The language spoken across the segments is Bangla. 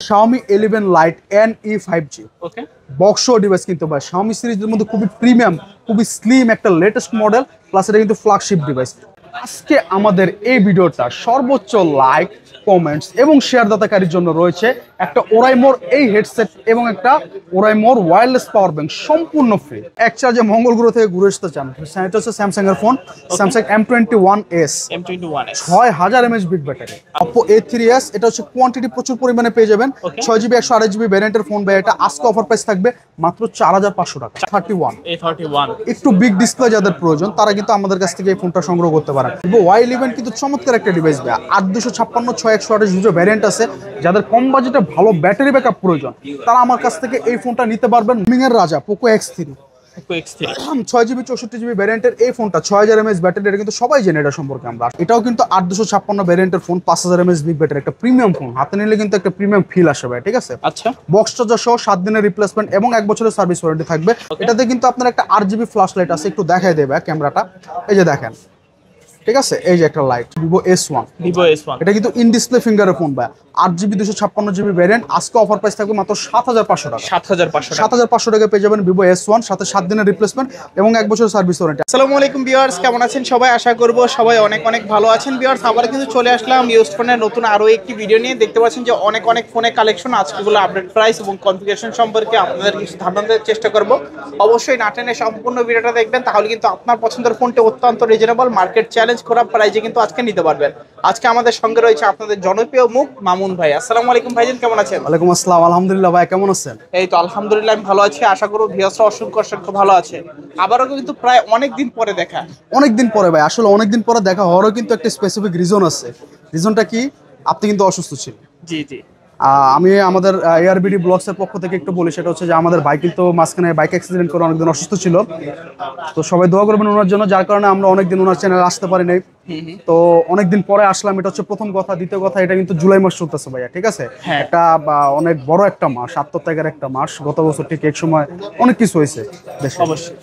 Xiaomi 11 Lite NE 5G ওকে বক্স ডিভাইস কিন্তু ভাই Xiaomi সিরিজের মধ্যে খুবই প্রিমিয়াম, খুবই স্লিম একটা লেটেস্ট মডেল, প্লাস এটা কিন্তু ফ্ল্যাগশিপ ডিভাইস। আজকে আমাদের এই ভিডিওটা সর্বোচ্চ লাইক, কমেন্টস এবং শেয়ারদাতাকারীর জন্য রয়েছে একটা ওরাইমোর এই হেডসেট এবং একটা ওরাইমোর ওয়্যারলেস পাওয়ার ব্যাংক সম্পূর্ণ ফ্রি। এক চার্জে মঙ্গল গ্রহ থেকে ঘুরে আসতে চান, এটা হচ্ছে স্যামসাং এর phone, Samsung M21s, 6000 mAh big battery. Oppo A3s, এটা হচ্ছে কোয়ান্টিটি প্রচুর পরিমাণে পেয়ে যাবেন, 6GB 128GB ভ্যারিয়েন্টের ফোন ভাই। এটা আজকে অফার প্রাইস থাকবে মাত্র 4500 টাকা। 31 একটু বিগ ডিসপ্লে যাদের প্রয়োজন তারা কিন্তু আমাদের কাছ থেকে এই ফোনটা সংগ্রহ করতে পারেন। Vivo Y11 কিন্তু চমৎকার একটা ডিভাইস ভাই, 8256 6128 ভ্যারিয়েন্ট আছে। যাদের কম বাজেটে ভালো ব্যাটারি ব্যাকআপ প্রয়োজন তারা আমার কাছ থেকে এই ফোনটা নিতে পারবেন। গেমিংয়ের রাজা Poco X3, 6GB 64GB ভ্যারিয়েন্টের এই ফোনটা 6000 mAh ব্যাটারি, এটা কিন্তু সবাই জানে এটা সম্পর্কে আমরা। এটাও কিন্তু 8256 ভ্যারিয়েন্টের ফোন, 5000 mAh বিগ ব্যাটারি, একটা প্রিমিয়াম ফোন। হাতে নিলে কিন্তু একটা প্রিমিয়াম ফিল আসে ভাই, ঠিক আছে? আচ্ছা, বক্স চার্জার সহ 7 দিনের রিপ্লেসমেন্ট এবং 1 বছরের সার্ভিস ওয়ারেন্টি থাকবে। এটাতে কিন্তু আপনার একটা RGB ফ্ল্যাশ লাইট আছে, একটু দেখাই দেবে ক্যামেরাটা, এই যে দেখেন, ঠিক আছে? এই যে একটা লাইট Vivo S1, এটা কিন্তু ইন ডিসপ্লে ফিঙ্গারের ফোন ভাই, 8GB 256GB ভ্যারিয়েন্ট। আজকে অফার প্রাইস থাকবে মাত্র 7500 টাকা। 7500 টাকা পেয়ে যাবেন Vivo S1, সাথে 7 দিনের রিপ্লেসমেন্ট এবং 1 বছরের সার্ভিস ওয়ারেন্টি। আসসালামু আলাইকুম ভিউয়ার্স, কেমন আছেন সবাই? আশা করব সবাই অনেক অনেক ভালো আছেন। ভিউয়ার্স, আবার কিন্তু চলে আসলাম ইউজড ফোনের নতুন আরো একটি ভিডিও নিয়ে। দেখতে পাচ্ছেন যে অনেক অনেক ফোনের কালেকশন, আজকেগুলো আপডেট প্রাইস এবং কনফিগারেশন সম্পর্কে আপনাদের কিছু ধারণা দেওয়ার চেষ্টা করব। অবশ্যই না টেনে সম্পূর্ণ ভিডিওটা দেখবেন, তাহলে কিন্তু আপনার পছন্দের ফোনটি অত্যন্ত রিজনেবল মার্কেট চ্যালেঞ্জ করা প্রাইসে কিন্তু আজকে নিতে পারবেন। আজকে আমাদের সঙ্গে রয়েছে আপনাদের জনপ্রিয় মুখ মামুন ভাই। আসসালামু আলাইকুম ভাইজান, কেমন আছেন? ওয়ালাইকুম আসসালাম, আলহামদুলিল্লাহ ভাই, কেমন আছেন? এই তো আলহামদুলিল্লাহ আমি ভালো আছি, আশা করব ভিউয়ার্সরা অসংখ্য ভালো আছে। আবারও কিন্তু প্রায় অনেক দিন পরে দেখা। অনেকদিন পরে ভাই, আসলে অনেকদিন পরে দেখা হওয়ারও কিন্তু একটা স্পেসিফিক রিজন আছে। রিজনটা কি? আপনি কিন্তু অসুস্থ ছিলেন। জি আমি আমাদের ARBD ব্লগসের পক্ষ থেকে একটু বলি, সেটা হচ্ছে যে আমাদের বাইক কিন্তু মাঝখানে বাইক অ্যাক্সিডেন্ট করে অনেকদিন অসুস্থ ছিল। তো সবাই দোয়া করবেন ওনার জন্য, যার কারণে আমরা অনেকদিন ওনার চ্যানেলে আসতে পারি নাই। তো অনেকদিন পরে আসলাম, এটা হচ্ছে প্রথম কথা। দ্বিতীয় কথা, এটা কিন্তু জুলাই মাস চলতেছে ভাইয়া, ঠিক আছে? একটা অনেক বড় একটা মাস, আত্মত্যাগের একটা মাস। গত বছর ঠিক এক সময় অনেক কিছু হয়েছে দেশে।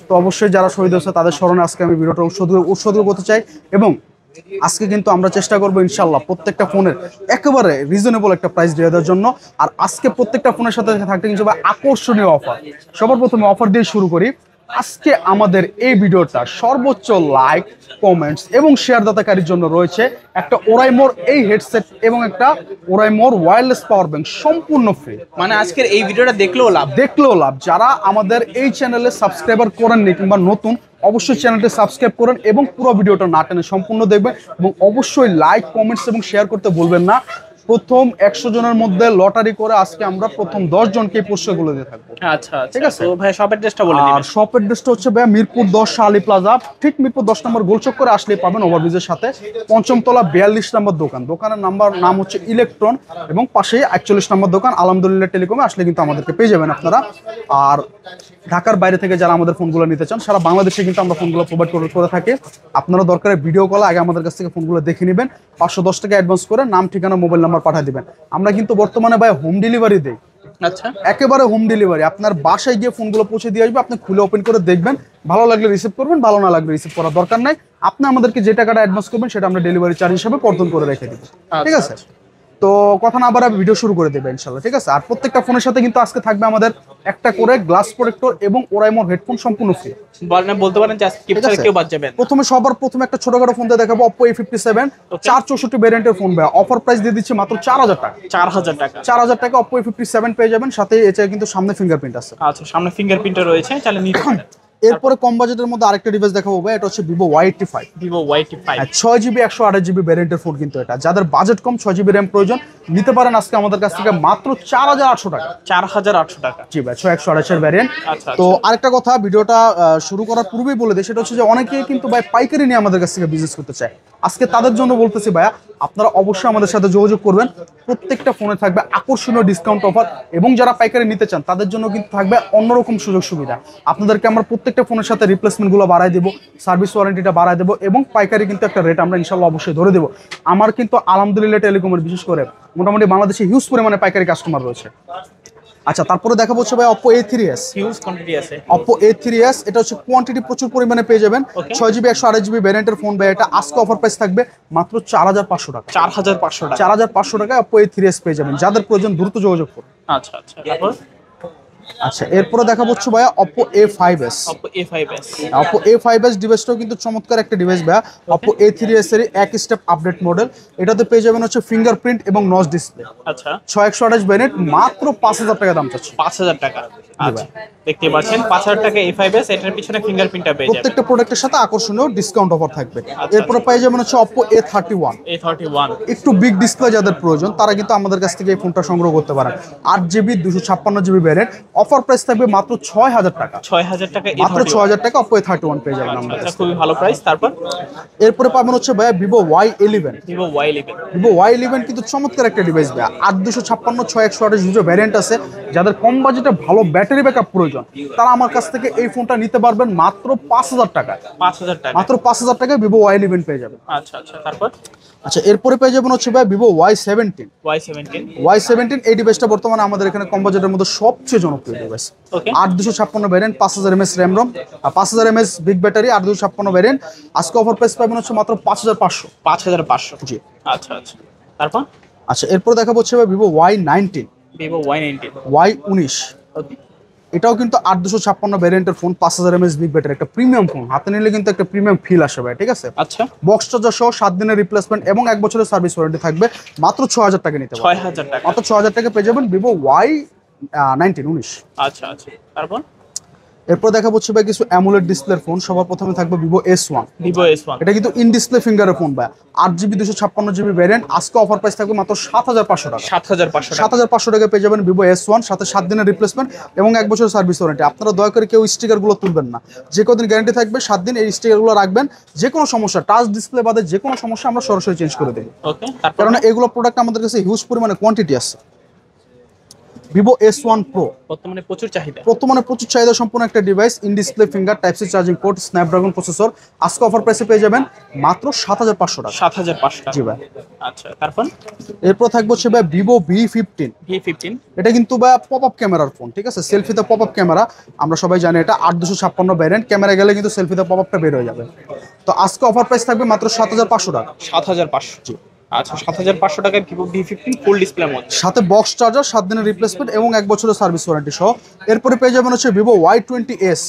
তো অবশ্যই যারা শহীদ হয়েছে তাদের স্মরণে আজকে আমি ভিডিওটা উৎসর্গ করতে চাই। এবং আজকে কিন্তু আমরা চেষ্টা করবো ইনশাল্লাহ প্রত্যেকটা ফোনের একেবারে রিজনেবল একটা প্রাইস দিয়ে দেওয়ার জন্য। আর আজকে প্রত্যেকটা ফোনের সাথে থাকতে কিন্তু আকর্ষণীয় অফার। সবার প্রথমে অফার দিয়ে শুরু করি। আজকে আমাদের এই ভিডিওটা সর্বোচ্চ লাইক, কমেন্টস এবং শেয়ারদাতাকারীর জন্য রয়েছে একটা ওরাইমোর এই হেডসেট এবং একটা ওরাইমোর ওয়্যারলেস পাওয়ার ব্যাংক সম্পূর্ণ ফ্রি। মানে আজকের এই ভিডিওটা দেখলেও লাভ। যারা আমাদের এই চ্যানেলে সাবস্ক্রাইবার করেননি কিংবা নতুন, অবশ্যই চ্যানেলটি সাবস্ক্রাইব করেন এবং পুরো ভিডিওটা না টেনে সম্পূর্ণ দেখবেন। এবং অবশ্যই লাইক, কমেন্টস এবং শেয়ার করতে ভুলবেন না। প্রথম 100 জনের মধ্যে লটারি করে আজকে আমরা প্রথম 10 জনকে পুরস্কারগুলো দিয়ে থাকবো। আচ্ছা, ঠিক আছে। তো ভাই শপ অ্যাড্রেসটা বলে দিন। শপ অ্যাড্রেসটা হচ্ছে ভাই মিরপুর 10 শালি প্লাজা, ঠিক মিরপুর 10 নম্বর গোলচক্করে আসলেই পাবেন, ওভারব্রিজের সাথে, 5ম তলা 42 নম্বর দোকান। দোকানের নাম হচ্ছে ইলেকট্রন এবং পাশেই 41 নম্বর দোকান আলহামদুলিল্লাহ টেলিকমে। আসলে কিন্তু আমাদেরকে পেয়ে যাবেন আপনারা। আর ঢাকার বাইরে থেকে যারা আমাদের ফোনগুলো নিতে চান, সারা বাংলাদেশে কিন্তু আমরা ফোনগুলো প্রোভাইড করে থাকি। আপনারা দরকারে ভিডিও কলে আগে আমাদের কাছ থেকে ফোনগুলো দেখে নেবেন, 510 টাকা অ্যাডভান্স করে নাম, ঠিকানা, মোবাইল নাম্বার পাঠিয়ে দিবেন। আমরা কিন্তু বর্তমানে ভাই হোম ডেলিভারি দেই। আচ্ছা, একেবারে হোম ডেলিভারি, আপনার বাসায় গিয়ে ফোনগুলো পৌঁছে দিয়ে আসবে। আপনি খুলে ওপেন করে দেখবেন, ভালো লাগলে রিসিভ করবেন, ভালো না লাগলে রিসিভ করার দরকার নাই। আপনি আমাদেরকে যে টাকাটা অ্যাডভান্স করবেন সেটা আমরা ডেলিভারি চার্জ হিসেবে কর্তন করে রেখে দিব, ঠিক আছে? তো কথা না বাড়া ভিডিও শুরু করে দেবে ইনশাল্লাহ, ঠিক আছে? আর প্রত্যেকটা ফোনের সাথে কিন্তু আজকে থাকবে আমাদের একটা করে গ্লাস প্রোটেক্টর এবং ওরাইমোর হেডফোন সম্পূর্ণ ফ্রি। বলতে পারেন যে আজকে কেউ বাদ যাবেন। সবার প্রথমে একটা ছোটখাটো ফোন দিয়ে দেখাবো, Oppo A57 464 ভ্যারিয়েন্টের ফোন ভাই। অফার প্রাইস দিয়ে দিচ্ছে মাত্র 4000 টাকা। 4000 টাকা Oppo A57 পেয়ে যাবেন, সাথে এটা কিন্তু সামনে ফিঙ্গারপ্রিন্ট আছে। আচ্ছা, সামনে ফিঙ্গারপ্রিন্ট রয়েছে, তাহলে নিতে পারেন। এরপরে কম বাজেটের মধ্যে আরেকটা ডিভাইস দেখাবো ভাই, এটা হচ্ছে Vivo Y85। 6GB 128GB ভ্যারিয়েন্টের phone কিন্তু এটা। যাদের বাজেট কম, 6GB RAM প্রয়োজন, নিতে পারেন আজকে আমাদের কাছ থেকে মাত্র 4800 টাকা। 4800 টাকা, জি ভাই, 128 এর ভ্যারিয়েন্ট। আচ্ছা। তো আরেকটা কথা ভিডিওটা শুরু করার পূর্বেই বলে দিই, সেটা হচ্ছে যে অনেকে কিন্তু ভাই পাইকারি নিয়ে আমাদের কাছ থেকে বিজনেস করতে চায়। আজকে তাদের জন্য বলতেছি ভাইয়া, আপনারা অবশ্যই আমাদের সাথে যোগাযোগ করবেন। প্রত্যেকটা ফোনে থাকবে আকর্ষণীয় ডিসকাউন্ট অফার, এবং যারা পাইকারি নিতে চান তাদের জন্য কিন্তু থাকবে অন্যরকম সুযোগ সুবিধা। আপনাদেরকে আমরা প্রত্যেকটা ফোনের সাথে রিপ্লেসমেন্টগুলো বাড়ায় দেবো, সার্ভিস ওয়ারেন্টিটা বাড়ায় দেবো, এবং পাইকারি কিন্তু একটা রেট আমরা ইনশাল্লাহ অবশ্যই ধরে দেবো। আমার কিন্তু আলহামদুলিল্লাহ টেলিকমের বিশেষ করে মোটামুটি বাংলাদেশে হিউজ পরিমাণে পাইকারি কাস্টমার রয়েছে। আচ্ছা, তারপরে দেখাবো হচ্ছে ভাই Oppo A3s। হিউজ কোয়ান্টিটি আছে। Oppo A3s এটা হচ্ছে কোয়ান্টিটি প্রচুর পরিমাণে পেয়ে যাবেন। 6GB 128GB ভ্যারিয়েন্টের ফোন ভাই, এটা আজকে অফার প্রাইস থাকবে মাত্র 4500 টাকা। 4500 টাকা। 4500 টাকায় Oppo A3s পেয়ে যাবেন, যাদের প্রয়োজন দ্রুত যোগাযোগ করুন। আচ্ছা আচ্ছা, তারপর আচ্ছা, এরপরে দেখাবো হচ্ছে ভাইয়া Oppo A5s। Oppo A5s। Oppo A5s ডিভাইসটাও কিন্তু চমৎকার একটা ডিভাইস ভাইয়া। Oppo A3s এর এক স্টেপ আপডেট মডেল, এটাতে পেয়ে যাবেন হচ্ছে ফিঙ্গারপ্রিন্ট এবং নচ ডিসপ্লে। আচ্ছা, 6128 ভ্যারিয়েন্ট, মাত্র 5000 টাকা দাম চাচ্ছি। 5000 টাকা। আচ্ছা, দেখতে পাচ্ছেন 5000 টাকা A5s, এটার পিছনে ফিঙ্গারপ্রিন্টটা পেয়ে যাবেন। প্রত্যেকটা প্রোডাক্টের সাথে আকর্ষণীয় ডিসকাউন্ট অফার থাকবে। এরপরে পেয়ে যাবেন হচ্ছে Oppo A31। একটু বিগ ডিসপ্লে যাদের প্রয়োজন তারা কিন্তু আমাদের কাছ থেকে এই ফোনটা সংগ্রহ করতে পারেন। 8GB 256GB variant, offer price থাকবে মাত্র 6000 টাকা। 6000 টাকা, মাত্র 6000 টাকা Oppo A31 পেয়ে যাবেন আমাদের আচ্ছা, কাছে। খুবই ভালো প্রাইস। তারপর এরপরে পাবেন হচ্ছে ভাইয়া Vivo Y11। Vivo Y11। Vivo Y11 কিন্তু চমৎকার একটা ডিভাইস ভাইয়া। 8256 6128 দুটো ভ্যারিয়েন্ট আছে। যাদের কম বাজেটে ভালো ব্যাটারি ব্যাকআপ প্রয়োজন তারা আমার কাছ থেকে এই ফোনটা নিতে পারবেন মাত্র 5000 টাকায়। 5000 টাকা, মাত্র 5000 টাকায় Vivo Y11 পেয়ে যাবেন। আচ্ছা আচ্ছা, তারপর আচ্ছা, এরপরে পেয়ে যাবেন হচ্ছে ভাই Vivo Y17। Y17 এই ডিভাইসটা বর্তমানে আমাদের এখানে কম বাজেটের মধ্যে সবচেয়ে জনপ্রিয় ডিভাইস। ওকে, 8256 variant, 5000 mAh RAM ROM, 5000 mAh big battery, 8256 variant. আজকে অফার প্রাইস পাবেন হচ্ছে মাত্র 5500। 5500। জি। আচ্ছা আচ্ছা, তারপর আচ্ছা, এরপর দেখাবো হচ্ছে ভাই Vivo Y19। Vivo Y19। Y19 ওকে, এটাও কিন্তু 8256 ভ্যারিয়েন্টের ফোন, 5000 mAh বিগ ব্যাটারি, একটা প্রিমিয়াম ফোন। হাতে নিলে কিন্তু একটা প্রিমিয়াম ফিল আসে ভাই, ঠিক আছে? আচ্ছা, বক্স চার্জার সহ 7 দিনের রিপ্লেসমেন্ট এবং 1 বছরের সার্ভিস ওয়ারেন্টি থাকবে। মাত্র 6000 টাকা নিতে পারবেন। 6000 টাকা। মাত্র 6000 টাকা পেয়ে যাবেন Vivo Y19। আচ্ছা আচ্ছা, তারপর এরপর দেখা হচ্ছে ভাই কিছু অ্যামোলেড ডিসপ্লের ফোন। সবার প্রথমে থাকবে Vivo S1। Vivo S1। এটা কিন্তু ইন ডিসপ্লে ফিঙ্গারের ফোন ভাই, 8GB 256GB ভ্যারিয়েন্ট। আজকে অফার প্রাইস থাকবে মাত্র 7500 টাকা। 7500 টাকা। 7500 টাকা পেয়ে যাবেন Vivo S1, সাথে 7 দিনের রিপ্লেসমেন্ট এবং 1 বছরের সার্ভিস ওয়ারেন্টি। আপনারা দয়া করে কেউ স্টিকারগুলো তুলবেন না, যে কদিন গ্যারান্টি থাকবে 7 দিন, এই স্টিকারগুলো রাখবেন। যে কোনো সমস্যা, টাচ ডিসপ্লে বাদে যে কোনো সমস্যা আমরা সরাসরি চেঞ্জ করে দেবো, ওকে, তারপর কারণ এগুলো প্রোডাক্ট আমাদের কাছে হিউজ পরিমাণে কোয়ান্টিটি আছে। Vivo S1 Pro বর্তমানে প্রচুর চাহিদা। চাহিদা সম্পন্ন একটা device, in display finger, type C charging port, Snapdragon processor. আজকে অফার প্রাইসে পেয়ে যাবেন মাত্র 7500 টাকা। 7500 টাকা। জি ভাই। আচ্ছা, তারপর এরপর থাকবো হচ্ছে ভাই Vivo V15। V15। এটা কিন্তু ভাই পপ আপ ক্যামেরার ফোন, ঠিক আছে? সেলফিতে পপ আপ ক্যামেরা, আমরা সবাই জানি এটা। 8256 ভ্যারিয়েন্ট, ক্যামেরা গেলে কিন্তু সেলফিতে পপ আপটা বের হয়ে যাবে। তো আজকে অফার প্রাইস থাকবে মাত্র 7500 টাকা। 7500। জি। আচ্ছা, 7500 টাকায় Vivo V15 full display model, সাথে বক্স চার্জার, 7 দিনের রিপ্লেসমেন্ট এবং 1 বছরের সার্ভিস ওয়ারেন্টি সহ। এরপরে পেয়ে যাবেন হচ্ছে Vivo Y20s।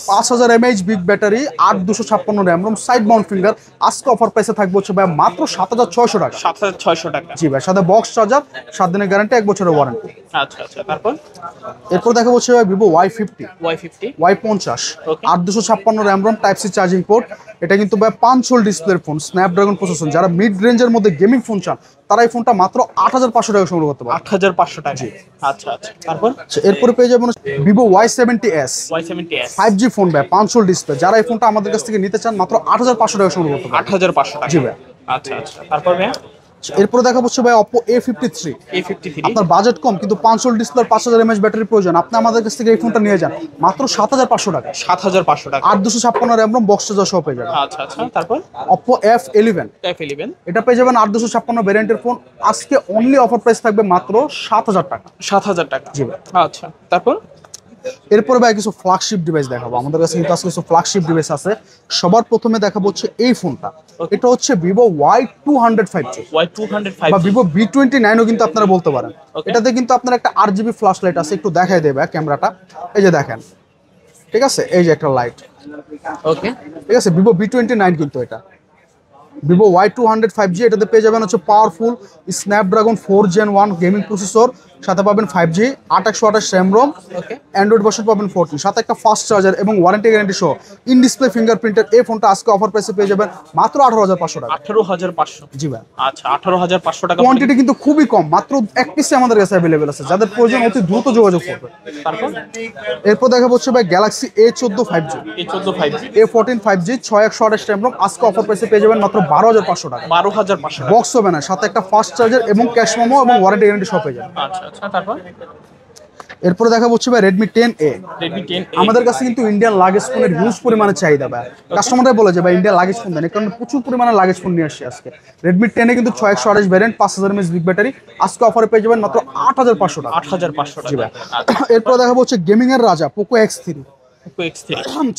5000 mAh big battery, 8256 RAM রম, সাইড মাউন্ট ফিঙ্গার। আজকে অফার প্রাইসে থাকবে হচ্ছে ভাই মাত্র 7600 টাকা। 7600 টাকা। জি ভাই, সাথে বক্স চার্জার, 7 দিনের গ্যারান্টি, 1 বছরের ওয়ারেন্টি। আচ্ছা আচ্ছা, তারপর এরপর দেখা হচ্ছে ভাই Vivo Y50। Y50 okay, 8256 RAM ROM, type C charging port. এটা কিন্তু ভাই 5 হোল ডিসপ্লের ফোন, স্ন্যাপড্রাগন প্রসেসর। যারা মিড রেঞ্জের মধ্যে গেমিং ফোন চান তারা এই ফোনটা মাত্র 8500 টাকা সংগ্রহ করতে পারে। 8500 টাকা। আচ্ছা আচ্ছা, তারপর এরপরে পেয়ে যাবেন Vivo Y70s। 5G ফোন ভাই, 5 হোল ডিসপ্লে। যারা এই ফোনটা আমাদের কাছ থেকে নিতে চান মাত্র 8500 টাকা সংগ্রহ করতে পারে। 8500 টাকা। জি ভাই। আচ্ছা আচ্ছা, তারপর ভাই এরপরে দেখা হচ্ছে ভাই Oppo A53। আপনার বাজেট কম কিন্তু 5 হোল ডিসপ্লে, 5000 mAh ব্যাটারি প্রয়োজন, আপনি আমাদের কাছ থেকে এই ফোনটা নিয়ে যান মাত্র 7500 টাকা। 7500 টাকা। 8256 র্যাম রম, বক্স চার্জার সহ পেয়ে যাবেন। আচ্ছা আচ্ছা, তারপর Oppo F11। এটা পেয়ে যাবেন 8256 ভ্যারিয়েন্টের ফোন। আজকে অনলি অফার প্রাইস থাকবে মাত্র 7000 টাকা। 7000 টাকা। জি ভাই। আচ্ছা, তারপর এরপরে ভাই কিছু ফ্ল্যাগশিপ ডিভাইস দেখাবো। আমাদের কাছে কিন্তু আজকে কিছু ফ্ল্যাগশিপ ডিভাইস আছে। সবার প্রথমে দেখাবো হচ্ছে এই ফোনটা। এটা হচ্ছে Vivo Y200 5G বা Vivo V29 ও কিন্তু আপনারা বলতে পারেন। এটাতে কিন্তু আপনার একটা 8GB ফ্ল্যাশ লাইট আছে, একটু দেখাই দেবে ক্যামেরাটা। এই যে দেখেন, ঠিক আছে? এই যে একটা লাইট, ওকে, ঠিক আছে? Vivo V29 কিন্তু এটা Vivo Y200 5G। এটাতে পেয়ে যাবেন হচ্ছে powerful Snapdragon 4 Gen 1 gaming processor, সাথে পাবেন 5G, 8128 র্যাম রম, ওকে, অ্যান্ড্রয়েড ভার্সন পাবেন 14, সাথে একটা ফাস্ট চার্জার এবং ওয়ারেন্টি গ্যারান্টি সহ ইন ডিসপ্লে ফিঙ্গারপ্রিন্টের এই ফোনটা আজকে অফার প্রাইসে পেয়ে যাবেন মাত্র 18500 টাকা। 18500। জি ভাই। আচ্ছা, 18500 টাকা। কোয়ান্টিটি কিন্তু খুবই কম, মাত্র এক পিসে আমাদের কাছে অ্যাভেলেবেল আছে। যাদের প্রয়োজন অতি দ্রুত যোগাযোগ করবে। তারপর এরপর দেখা হচ্ছে ভাই Galaxy A14 5G। A14 5G। A14 5G 6128 RAM ROM, আজকে অফার প্রাইসে পেয়ে যাবেন মাত্র 12500 টাকা। 12500 টাকা। বক্স হবে না, সাথে একটা ফাস্ট চার্জার এবং ক্যাশ মেমো এবং ওয়ারেন্টি গ্যারান্টি সহ পেয়ে যাবেন। আচ্ছা আচ্ছা, তারপর এরপরে দেখা হচ্ছে ভাই রেডমি 10A। Redmi 10A আমাদের কাছে কিন্তু ইন্ডিয়ান লাগেজ ফোনের হিউজ পরিমাণে চাহিদা ভাই। কাস্টমাররা বলে যে ভাই ইন্ডিয়ান লাগেজ ফোন দেন, এই কারণে প্রচুর পরিমাণে লাগেজ ফোন নিয়ে আসছি আজকে। রেডমি 10A কিন্তু 6128 ভ্যারিয়েন্ট, 5000 mAh বিগ ব্যাটারি, আজকে অফারে পেয়ে যাবেন মাত্র 8500 টাকা। 8500 জি টাকা। ভাই। এরপর দেখা হচ্ছে গেমিং এর রাজা Poco X3। Poco X3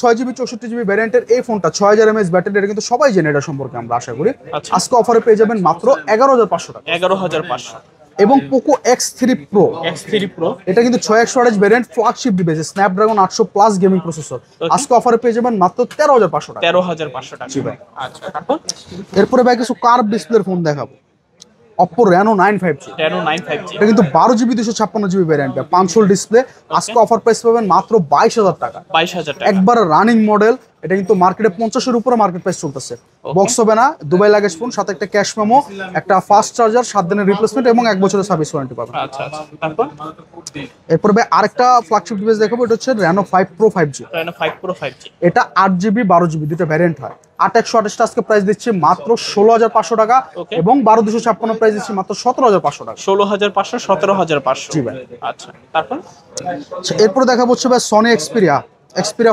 6GB 64GB ভ্যারিয়েন্টের এই ফোনটা 6000 mAh ব্যাটারি, এটা কিন্তু সবাই জেনে এটা সম্পর্কে আমরা আশা করি। আচ্ছা। আজকে অফারে পেয়ে যাবেন মাত্র 11500 টাকা। 11500। এবং Poco X3 Pro, X3 Pro এটা কিন্তু 6128 variant, flagship device, Snapdragon 800+ gaming processor, আজকে অফারে পেয়ে যাবেন মাত্র 13500 টাকা। 13500 টাকা। জি ভাই। আচ্ছা, তারপর এরপরে ভাই কিছু কার্ভ ডিসপ্লের ফোন দেখাবো। Oppo Reno 9 5G, Reno 9 5G এটা কিন্তু 12GB 256GB ভ্যারিয়েন্ট, 500 ডিসপ্লে, আজকে অফার প্রাইস পাবেন মাত্র 22000 টাকা। 22000 টাকা। একবার রানিং মডেল, এটা কিন্তু মার্কেটে 50-এর উপরে মার্কেট প্রাইস চলতেছে। বক্স হবে না, দুবাই লাগেজ ফোন, সাথে একটা ক্যাশ মেমো, একটা ফাস্ট চার্জার, 7 দিনের রিপ্লেসমেন্ট এবং 1 বছরের সার্ভিস ওয়ারেন্টি পাবেন। আচ্ছা আচ্ছা, তারপর এরপর ভাই আরেকটা ফ্ল্যাগশিপ ডিভাইস দেখাবো, এটা হচ্ছে Reno 5 Pro 5G। Reno 5 Pro 5G এটা 8GB 12GB দুটো ভ্যারিয়েন্ট হয়। 8128 আজকে প্রাইস দিচ্ছি মাত্র 16500 টাকা, Okay. এবং 12256 প্রাইস দিচ্ছি মাত্র 17500 টাকা। 16500 17500। জি ভাই। আচ্ছা, তারপর আচ্ছা, এরপরে দেখা হচ্ছে ভাই সনি Xperia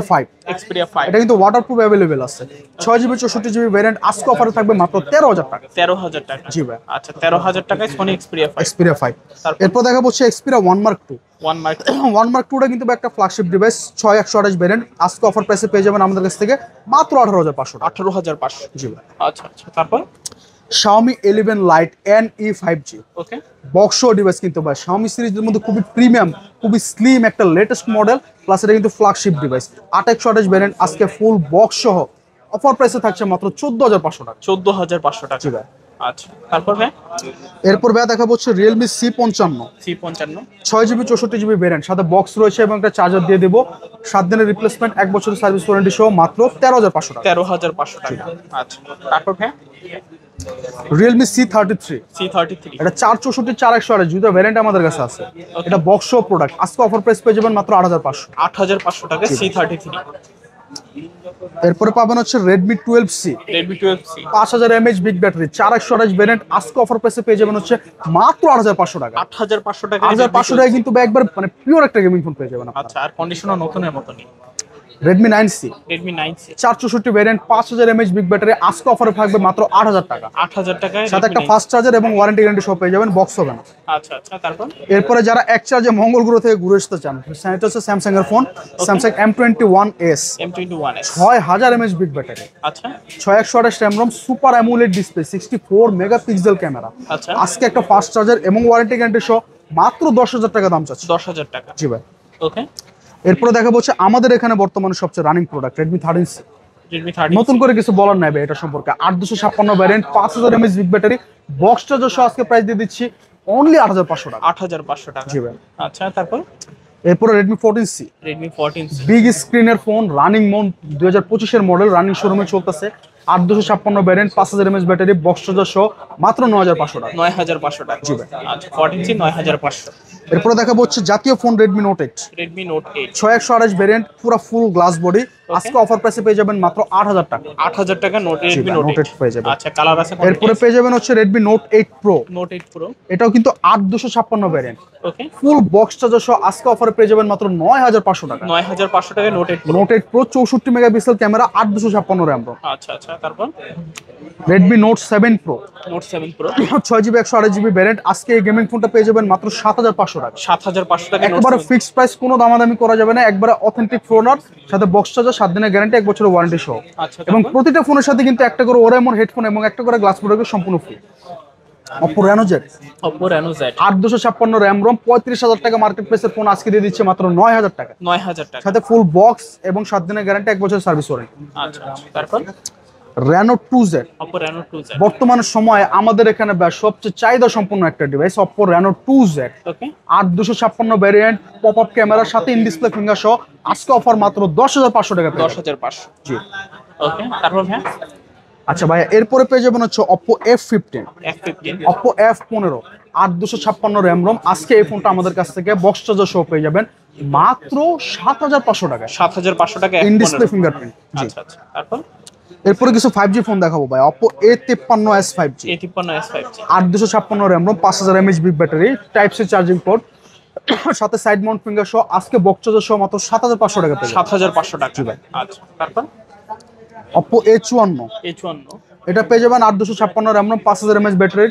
5। Xperia 5 এটা কিন্তু ওয়াটারপ্রুফ অ্যাভেলেবেল আছে। 6GB 64GB ভ্যারিয়েন্ট, আজকে অফারে থাকবে মাত্র 13000 টাকা। 13000 টাকা। জি ভাই। আচ্ছা, 13000 টাকায় Sony Xperia 5। Xperia 5। তারপর? এরপর দেখা হচ্ছে Xperia 1 Mark 2। 1 Mark 1 Mark 2টা কিন্তু একটা ফ্ল্যাগশিপ ডিভাইস, 6128 ভ্যারিয়েন্ট, আজকে অফার প্রাইসে পেয়ে যাবেন আমাদের কাছ থেকে মাত্র 18500 টাকা। 18500। জি ভাই। আচ্ছা আচ্ছা, তারপর Xiaomi 11 Lite NE 5G, ওকে বক্স ডিভাইস কিন্তু ভাই Xiaomi সিরিজের মধ্যে খুবই প্রিমিয়াম, খুবই স্লিম একটা লেটেস্ট মডেল, প্লাস এটা কিন্তু ফ্ল্যাগশিপ ডিভাইস, 2828 ভ্যারিয়েন্ট, আজকে ফুল বক্স সহ অফার প্রাইসে থাকছে মাত্র 14500 টাকা। 14500 টাকা। জি ভাই। আচ্ছা, তারপর ভাই এরপর ভাই দেখা হচ্ছে Realme C55, C55 6GB 64GB variant, সাথে বক্স রয়েছে এবং একটা চার্জার দিয়ে দেবো, 7 দিনের রিপ্লেসমেন্ট, 1 বছরের সার্ভিস ওয়ারেন্টি সহ মাত্র 13500 টাকা। 13500 টাকা। আচ্ছা, তারপর ভাই Realme C33, C33 এটা 464 4128 দুটো ভ্যারিয়েন্ট আমাদের কাছে আছে। এটা বক্স সহ প্রোডাক্ট, আজকে অফার প্রাইস পেয়ে যাবেন মাত্র 8500। 8500 টাকা C33। এরপরে পাবেন হচ্ছে Redmi 12C, Redmi 12C 5000 mAh big battery, 4128 variant, আজকে অফার প্রাইসে পেয়ে যাবেন হচ্ছে মাত্র 8500 টাকা। 8500 টাকা। 8500 টাকা কিন্তু ভাই একবার মানে পিওর একটা গেমিং ফোন পেয়ে যাবেন আপনারা। আচ্ছা, আর কন্ডিশনও নতুনের মতনই। Redmi 9C, Redmi 9C 464 variant, 5000 mAh big battery, আজকে অফারে থাকবে মাত্র 8000 টাকা, 8000 টাকায় সাথে একটা Redmi 9C। ফাস্ট চার্জার এবং ওয়ারেন্টি গ্যারান্টি সহ পেয়ে যাবেন, বক্স হবে না। আচ্ছা আচ্ছা, তারপর এরপরে যারা এক চার্জে মঙ্গল গ্রহ থেকে ঘুরে আসতে চান, এটা হচ্ছে স্যামসাং এর phone, Samsung M21s, M21s 6000 mAh big battery, আচ্ছা 6128 RAM ROM, super AMOLED display, 64 megapixel camera, আচ্ছা, আজকে একটা ফাস্ট চার্জার এবং ওয়ারেন্টি গ্যারান্টি সহ মাত্র 10000 টাকা দাম চাচ্ছে। 10000 টাকা। জি ভাই। ওকে, এরপরে দেখা হচ্ছে আমাদের এখানে বর্তমানে সবচেয়ে running product Redmi 13C। Redmi 13 নতুন করে কিছু বলার নাই ভাই এটা সম্পর্কে, 8256 variant, 5000 mAh big battery, box charger সহ আজকে প্রাইস দিয়ে দিচ্ছি অনলি 8500 টাকা। 8500 টাকা। জি ভাই। আচ্ছা, তারপর এরপরে Redmi 14C, Redmi 14C big স্ক্রিনের ফোন, রানিং 2025 এর মডেল, রানিং শোরুমে চলতেছে, 8256 variant, 5000 mAh battery, box charger সহ মাত্র 9500 টাকা। 9500 টাকা। জি ভাই। আচ্ছা, 14C 9500। এরপরে দেখাবো হচ্ছে জাতীয় phone Redmi Note 8, Redmi Note 8 6128 variant, পুরো ফুল গ্লাস বডি, আজকে অফার প্রাইসে পেয়ে যাবেন মাত্র 8000 টাকা। 8000 টাকা জি Redmi ভাই, Note Note 8 পেয়ে 8। যাবেন। আচ্ছা, কালার আছে এরপরে পেয়ে যাবেন হচ্ছে Redmi Note 8 Pro, Note 8 Pro এটাও কিন্তু 8256 ভ্যারিয়েন্ট, ওকে, ফুল বক্স চার্জার সহ আজকে অফারে পেয়ে যাবেন মাত্র 9500 টাকা। 9500 টাকায় Note 8 Pro। Note 8 Pro 64 megapixel camera, 8256 RAM ROM। আচ্ছা আচ্ছা, তারপর Redmi Note 7 Pro, Note 7 Pro 6GB 128GB variant, আজকে এই গেমিং ফোনটা পেয়ে যাবেন মাত্র 7500 টাকা। 7500 টাকা Note একবারে 7। ফিক্সড প্রাইস, কোনো দামাদামি করা যাবে না, একবারে অথেন্টিক ফোন, সাথে বক্স চার্জার, 7 দিনের গ্যারান্টি, 1 বছরের ওয়ারেন্টি সহ, আচ্ছা, এবং তারপর প্রতিটা ফোনের সাথে কিন্তু একটা করে ওরাইমোর হেডফোন এবং একটা করে গ্লাস প্রোডাক্ট সম্পূর্ণ free. Oppo Reno Z, Oppo Reno Z 8256 RAM ROM, 35000 টাকা মার্কেট প্রাইসের ফোন, আজকে দিয়ে দিচ্ছে মাত্র 9000 টাকা, 9000 টাকা। সাথে ফুল বক্স এবং 7 দিনের গ্যারান্টি, 1 বছরের সার্ভিস ওয়ারেন্টি। আচ্ছা আচ্ছা, তারপর Reno 2Z, Oppo Reno 2Z বর্তমান সময়ে আমাদের এখানে সবচেয়ে চাহিদা সম্পন্ন একটা ডিভাইস, Oppo Reno 2Z, ওকে, 8256 ভ্যারিয়েন্ট, পপ আপ ক্যামেরার সাথে ইন ডিসপ্লে ফিঙ্গার সহ, আজকে অফার মাত্র 10500 টাকা পেয়ে যাবেন। 10500। জি। ওকে, তারপর হ্যাঁ আচ্ছা ভাইয়া, এরপরে পেয়ে যাবেন হচ্ছে Oppo F15, F15 Oppo F15, 8256 RAM ROM, আজকে এই ফোনটা আমাদের কাছ থেকে বক্স চার্জার সহ পেয়ে যাবেন মাত্র 7500 টাকা, 7500 টাকা ইন ডিসপ্লে F15। ফিঙ্গারপ্রিন্ট। জি। আচ্ছা আচ্ছা, তারপর এরপরে কিছু 5G ফোন দেখাবো ভাই, Oppo A53s 5G, A53s 5G 8256 RAM ROM, 5000 mAh big battery, type C charging port, সাথে সাইড মাউন্ট ফিঙ্গার সহ আজকে বক্স চার্জার সহ মাত্র 7500 টাকা পেয়ে যাবেন। 7500 টাকা। আচ্ছা, তারপর Oppo A54 A54 এটা পেয়ে যাবেন 8256 RAM 5000 mAh ব্যাটারি,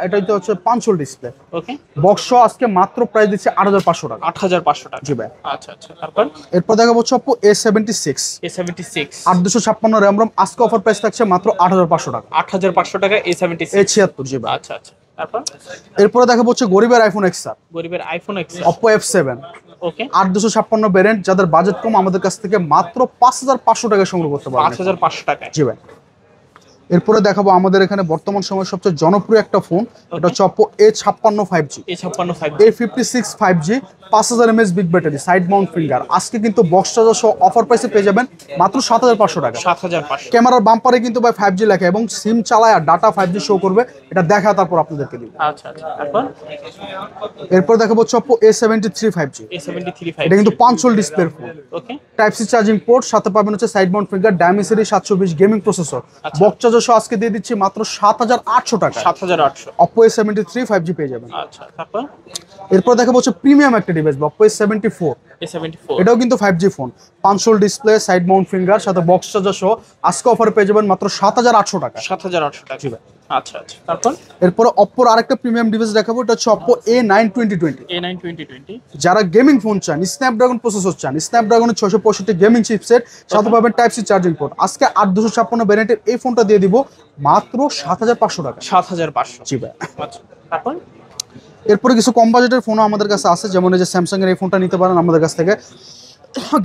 এটাই তো হচ্ছে 5 হোল ডিসপ্লে। ওকে, বক্স সহ আজকে মাত্র প্রাইস দিচ্ছে 8500 টাকা। 8500 টাকা। জি ভাই। আচ্ছা আচ্ছা, তারপর এরপর দেখা হচ্ছে Oppo A76 8256 RAM আজকে অফার প্রাইস থাকছে মাত্র 8500 টাকা। 8500 টাকা A76। A76 জি ভাই। আচ্ছা আচ্ছা, তারপর এরপরে দেখা হচ্ছে গরিবের আইফোন XR, গরিবের আইফোন X, Oppo F7 ওকে 8256 ভ্যারিয়েন্ট, যাদের বাজেট কম আমাদের কাছ থেকে মাত্র 5500 টাকায় সংগ্রহ করতে পারবেন। 5500 টাকা। জি ভাই। এরপরে দেখাবো আমাদের এখানে বর্তমান সময়ের সবচেয়ে জনপ্রিয় একটা ফোন, এটা হচ্ছে Oppo A56 5G, A56 5G, A56 5G 5000 mAh big battery, side mount finger. আজকে কিন্তু বক্স চার্জার সহ অফার প্রাইসে পেয়ে যাবেন মাত্র 7500 টাকা। 7500। ক্যামেরার বাম্পারে কিন্তু ভাই 5G লেখা এবং সিম চালায় আর ডাটা 5G শো করবে, এটা দেখা তারপর আপনাদেরকে দিব। আচ্ছা আচ্ছা, তারপর এরপর দেখাবো হচ্ছে Oppo A73 5G, A73 এটা 5G, কিন্তু 5 হোল ডিসপ্লের phone, okay type C charging port, সাথে পাবেন হচ্ছে side mount finger, Dimensity 720 gaming processor. Box charger সহ আজকে দিয়ে দিচ্ছি মাত্র 7800 টাকা। 7800। Oppo A73 5G পেয়ে যাবেন। আচ্ছা, তারপর এরপর দেখাবো হচ্ছে প্রিমিয়াম একটা ডিভাইস Oppo A74, A74, এটাও কিন্তু 5G phone, 5 whole display, side mount finger, সাথে বক্স চার্জার সহ আজকে অফারে পেয়ে যাবেন মাত্র 7800 টাকা। 7800 টাকা। আচ্ছা আচ্ছা, তারপর এরপর Oppo আরেকটা প্রিমিয়াম ডিভাইস দেখাবো, এটা হচ্ছে Oppo A9 2020। A9 2020, যারা গেমিং ফোন চান, স্ন্যাপড্রাগন প্রসেসর চান, স্ন্যাপড্রাগনের 665 গেমিং চিপসেট, সাথে পাবেন টাইপ সি চার্জিং পোর্ট। আজকে 8256 ভ্যারিয়েন্টের এই ফোনটা দিয়ে দিব মাত্র 7500 টাকা। 7500। জি ভাই। আচ্ছা, তারপর এরপরে কিছু কম বাজেটের ফোনও আমাদের কাছে আছে, যেমন এই যে স্যামসাং এর এই ফোনটা নিতে পারেন আমাদের কাছ থেকে,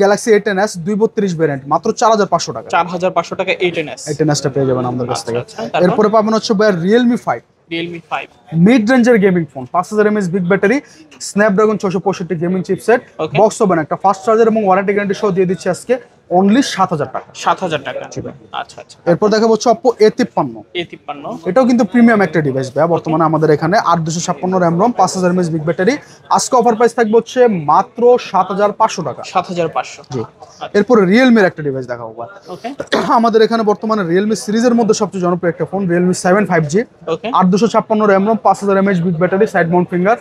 গ্যালাক্সি A10s 232 ভ্যারিয়েন্ট মাত্র 4500 টাকা। 4500 টাকা A10s। A10sটা পেয়ে যাবেন আমাদের কাছ থেকে। আচ্ছা, তারপর? এরপরে পাবেন হচ্ছে ভাই Realme 5, Realme 5, মিড রেঞ্জের gaming phone, 5000 mAh big battery, Snapdragon 665 gaming chipset, Okay. Box হবে না, একটা ফাস্ট চার্জার এবং ওয়ারেন্টি গ্যারান্টি সহ দিয়ে দিচ্ছি আজকে অনলি 7000 টাকা। 7000 টাকা। আচ্ছা আচ্ছা, এরপর দেখা হচ্ছে Oppo A53, A53, এটাও কিন্তু প্রিমিয়াম একটা ডিভাইস ভাই। বর্তমানে আমাদের এখানে 8256 RAM 5000 mAh বিগ ব্যাটারি, আজকে অফার প্রাইস থাকবে হচ্ছে মাত্র 7500 টাকা। 7500। জি। এরপর Realme এর একটা ডিভাইস দেখাবো ভাই। ওকে আমাদের এখানে বর্তমানে Realme সিরিজের মধ্যে সবচেয়ে জনপ্রিয় একটা ফোন, Realme 7 5G, ওকে 8256 RAM 5000 mAh big battery, side mount finger.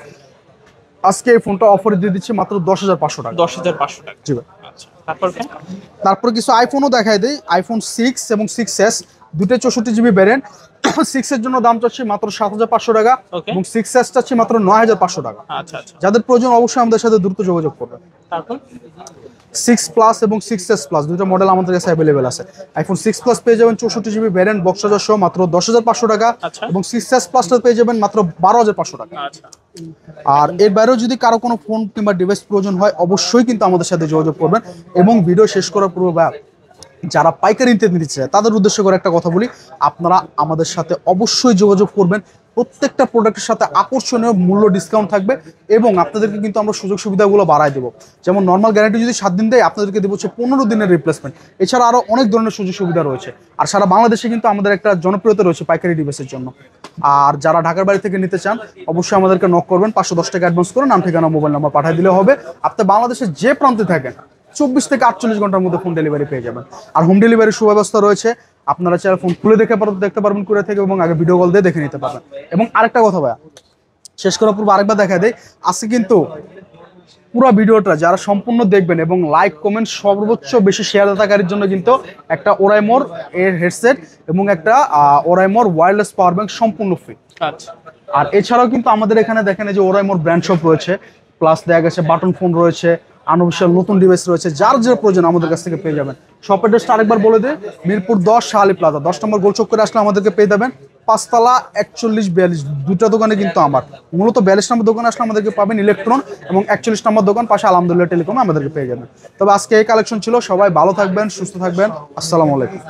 আজকে এই ফোনটা অফারে দিয়ে দিচ্ছি মাত্র 10500 টাকা। 10500 টাকা। জি ভাই। আচ্ছা, তারপর তারপর কিছু আইফোনও দেখাই দেই, আইফোন 6 এবং 6s, দুটোই 64GB ভ্যারিয়েন্ট। 6 এর জন্য দাম চাচ্ছি মাত্র 7500 টাকা Okay. এবং 6s চাচ্ছি মাত্র 9500 টাকা। আচ্ছা আচ্ছা, যাদের প্রয়োজন অবশ্যই আমাদের সাথে দ্রুত যোগাযোগ করবেন। তারপর 6 প্লাস এবং 6s প্লাস দুটো মডেল আমাদের কাছে অ্যাভেলেবেল আছে। আইফোন 6 প্লাস পেয়ে যাবেন 64GB ভ্যারিয়েন্ট, বক্স চার্জার সহ মাত্র 10500 টাকা আচ্ছা। এবং 6s প্লাসটা পেয়ে যাবেন মাত্র 12500 টাকা। আচ্ছা, আর এর বাইরেও যদি কারো কোনো ফোন কিংবা ডিভাইস প্রয়োজন হয় অবশ্যই কিন্তু আমাদের সাথে যোগাযোগ করবেন। এবং ভিডিও শেষ করার পূর্বে ভাই, যারা পাইকারি নিতে চায় তাদের উদ্দেশ্য করে একটা কথা বলি, আপনারা আমাদের সাথে অবশ্যই যোগাযোগ করবেন। প্রত্যেকটা প্রোডাক্টের সাথে আকর্ষণীয় মূল্য ডিসকাউন্ট থাকবে এবং আপনাদেরকে কিন্তু আমরা সুযোগ সুবিধাগুলো বাড়ায় দেবো। যেমন নর্মাল গ্যারান্টি যদি 7 দিন দেয়, আপনাদেরকে দেবো হচ্ছে 15 দিনের রিপ্লেসমেন্ট। এছাড়া আরও অনেক ধরনের সুযোগ সুবিধা রয়েছে। আর সারা বাংলাদেশে কিন্তু আমাদের একটা জনপ্রিয়তা রয়েছে পাইকারি ডিভাইসের জন্য। আর যারা ঢাকার বাড়ি থেকে নিতে চান অবশ্যই আমাদেরকে নক করবেন, 510 টাকা অ্যাডভান্স করে নাম ঠিকানা মোবাইল নাম্বার পাঠিয়ে দিলে হবে। আপনি বাংলাদেশের যে প্রান্তে থাকেন 24 থেকে 48 ঘন্টার মধ্যে ফোন ডেলিভারি পেয়ে যাবেন। আর হোম ডেলিভারির সুব্যবস্থা রয়েছে, আপনারা চাইলে ফোন খুলে দেখতে পারবেন করে থেকে, এবং আগে ভিডিও কল দিয়ে দেখে নিতে পারবেন। এবং আরেকটা কথা ভাইয়া, শেষ করার পূর্বে আরেকবার দেখা দেয়, আজকে কিন্তু পুরো ভিডিওটা যারা সম্পূর্ণ দেখবেন এবং লাইক কমেন্ট সর্বোচ্চ বেশি শেয়ার দাতাকারীর জন্য কিন্তু একটা ওরাইমোর এর হেডসেট এবং একটা ওরাইমোর ওয়্যারলেস পাওয়ার ব্যাংক সম্পূর্ণ ফ্রি। আচ্ছা, আর এছাড়াও কিন্তু আমাদের এখানে দেখেন এই যে ওরাইমোর ব্র্যান্ড শপ রয়েছে, প্লাস দেখা গেছে বাটন ফোন রয়েছে, আনঅফিশিয়াল নতুন ডিভাইস রয়েছে, যার যে প্রয়োজন আমাদের কাছ থেকে পেয়ে যাবেন। শপ অ্যাড্রেসটা আরেকবার বলে দিই, মিরপুর 10 শাহালি প্লাজা 10 নম্বর গোলচক করে আসলে আমাদেরকে পেয়ে যাবেন। 5 তলা 41 42 দুটো দোকানে কিন্তু আমার, মূলত 42 নম্বর দোকানে আসলে আমাদেরকে পাবেন ইলেকট্রন, এবং 41 নম্বর দোকান পাশে আলহামদুলিল্লাহ টেলিকমে আমাদেরকে পেয়ে যাবেন। তবে আজকে এই কালেকশন ছিল, সবাই ভালো থাকবেন, সুস্থ থাকবেন, আসসালামু আলাইকুম।